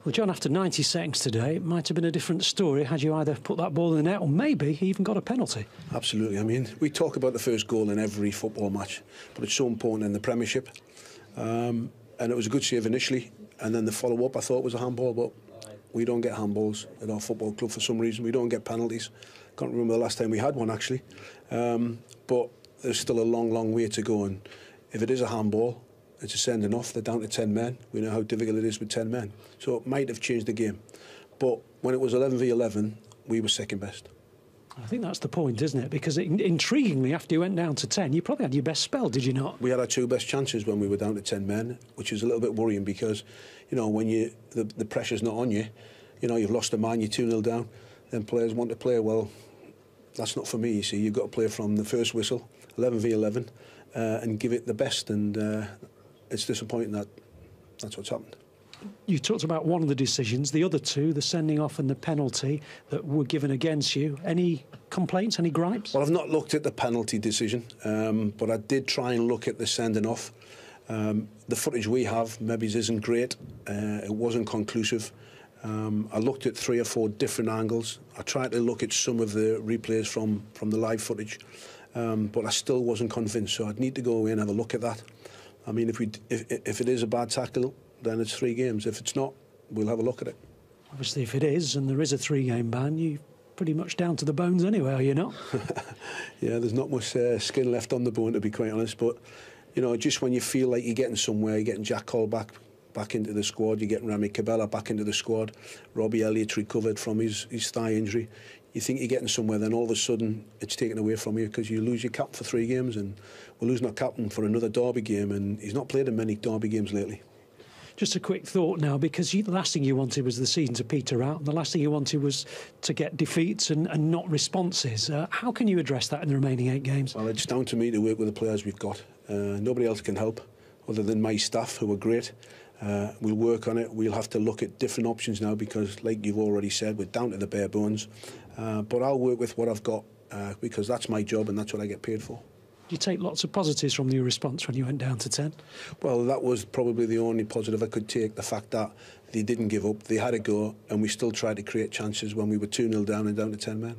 Well, John, after 90 seconds today, it might have been a different story had you either put that ball in the net or maybe even got a penalty. Absolutely. I mean, we talk about the first goal in every football match, but it's so important in the Premiership. And it was a good save initially, and then the follow-up I thought was a handball, but we don't get handballs at our football club for some reason. We don't get penalties. Can't remember the last time we had one, actually. But there's still a long, long way to go, and if it is a handball, it's a sending off. They're down to 10 men. We know how difficult it is with 10 men. So it might have changed the game. But when it was 11v11, we were second best. I think that's the point, isn't it? Because intriguingly, after you went down to 10, you probably had your best spell, did you not? We had our two best chances when we were down to 10 men, which is a little bit worrying because, you know, when the pressure's not on you, you know, you've lost a man, you're 2-0 down, then players want to play. Well, that's not for me, you see. You've got to play from the first whistle, 11v11, and give it the best. And it's disappointing that that's what's happened. You talked about one of the decisions, the other two, the sending off and the penalty that were given against you. Any complaints, any gripes? Well, I've not looked at the penalty decision, but I did try and look at the sending off. The footage we have maybe isn't great. It wasn't conclusive. I looked at 3 or 4 different angles. I tried to look at some of the replays from the live footage, but I still wasn't convinced. So I'd need to go away and have a look at that. I mean, if it is a bad tackle, then it's 3 games. If it's not, we'll have a look at it. Obviously, if it is, and there is a 3-game ban, you're pretty much down to the bones anyway, are you not? Yeah, there's not much skin left on the bone, to be quite honest. But, you know, just when you feel like you're getting somewhere, you're getting Jack Cole back into the squad, you're getting Rami Cabella back into the squad, Robbie Elliott's recovered from his thigh injury, you think you're getting somewhere, then all of a sudden it's taken away from you because you lose your captain for 3 games, and we're losing our captain for another derby game, and he's not played in many derby games lately. Just a quick thought now, because the last thing you wanted was the season to peter out, and the last thing you wanted was to get defeats and not responses. How can you address that in the remaining 8 games? Well, it's down to me to work with the players we've got. Nobody else can help other than my staff, who are great. We'll work on it. We'll have to look at different options now because, like you've already said, we're down to the bare bones. But I'll work with what I've got because that's my job and that's what I get paid for. You take lots of positives from your response when you went down to 10? Well, that was probably the only positive I could take, the fact that they didn't give up, they had a go, and we still tried to create chances when we were 2-0 down and down to 10 men.